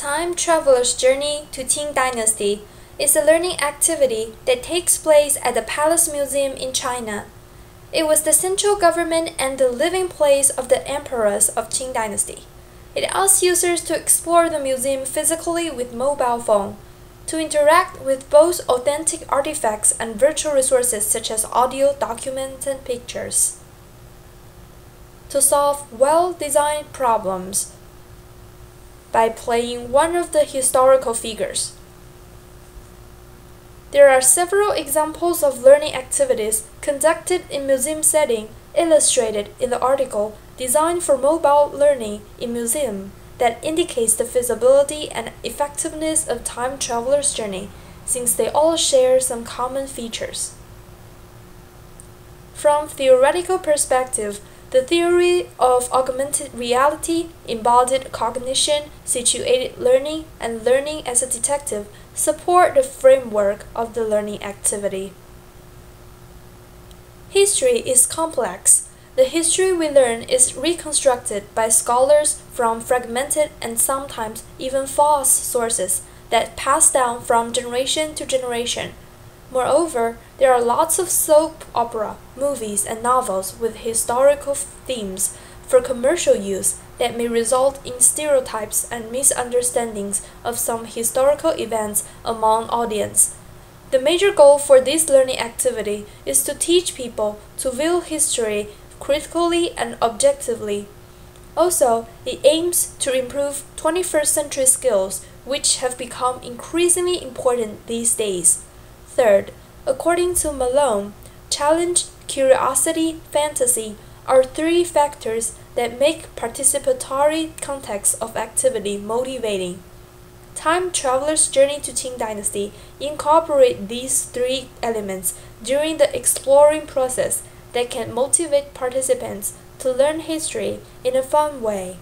Time Traveler's Journey to Qing Dynasty is a learning activity that takes place at the Palace Museum in China. It was the central government and the living place of the emperors of Qing Dynasty. It asks users to explore the museum physically with mobile phone, to interact with both authentic artifacts and virtual resources such as audio, documents, and pictures, to solve well-designed problems by playing one of the historical figures. There are several examples of learning activities conducted in museum setting illustrated in the article Designed for Mobile Learning in Museum that indicates the feasibility and effectiveness of Time Traveler's Journey, since they all share some common features. From theoretical perspective, the theory of augmented reality, embodied cognition, situated learning, and learning as a detective support the framework of the learning activity. History is complex. The history we learn is reconstructed by scholars from fragmented and sometimes even false sources that pass down from generation to generation. Moreover, there are lots of soap opera, movies, and novels with historical themes for commercial use that may result in stereotypes and misunderstandings of some historical events among audience. The major goal for this learning activity is to teach people to view history critically and objectively. Also, it aims to improve 21st century skills, which have become increasingly important these days. Third, according to Malone, challenge, curiosity, fantasy are three factors that make participatory context of activity motivating. Time Traveler's Journey to Qing Dynasty incorporate these three elements during the exploring process that can motivate participants to learn history in a fun way.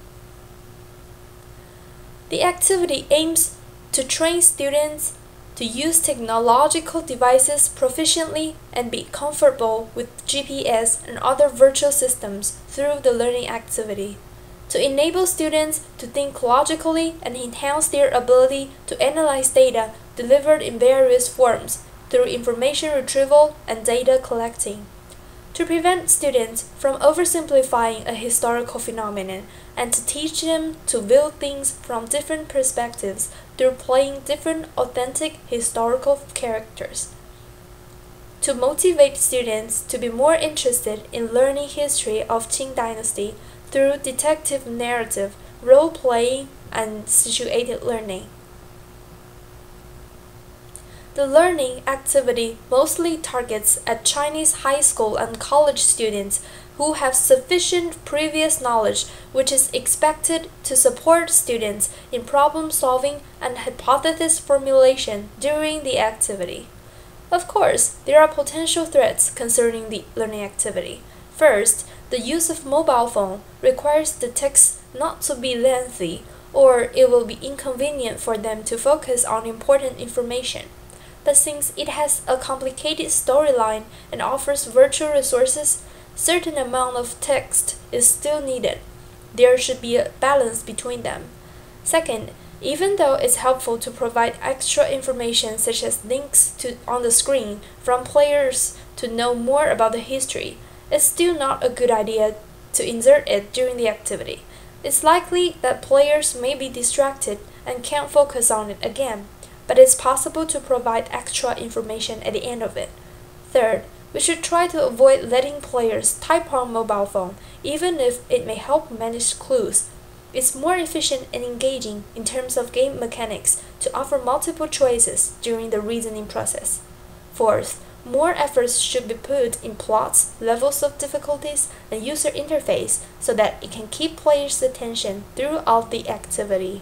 The activity aims to train students to use technological devices proficiently and be comfortable with GPS and other virtual systems through the learning activity, to enable students to think logically and enhance their ability to analyze data delivered in various forms through information retrieval and data collecting, to prevent students from oversimplifying a historical phenomenon and to teach them to view things from different perspectives through playing different authentic historical characters, to motivate students to be more interested in learning history of Qing Dynasty through detective narrative, role-playing, and situated learning. The learning activity mostly targets at Chinese high school and college students who have sufficient previous knowledge which is expected to support students in problem solving and hypothesis formulation during the activity. Of course, there are potential threats concerning the learning activity. First, the use of mobile phone requires the text not to be lengthy, or it will be inconvenient for them to focus on important information. But since it has a complicated storyline and offers virtual resources, certain amount of text is still needed. There should be a balance between them. Second, even though it's helpful to provide extra information such as links on the screen from players to know more about the history, it's still not a good idea to insert it during the activity. It's likely that players may be distracted and can't focus on it again, but it's possible to provide extra information at the end of it. Third, we should try to avoid letting players type on mobile phone, even if it may help manage clues. It's more efficient and engaging in terms of game mechanics to offer multiple choices during the reasoning process. Fourth, more efforts should be put in plots, levels of difficulties, and user interface so that it can keep players' attention throughout the activity.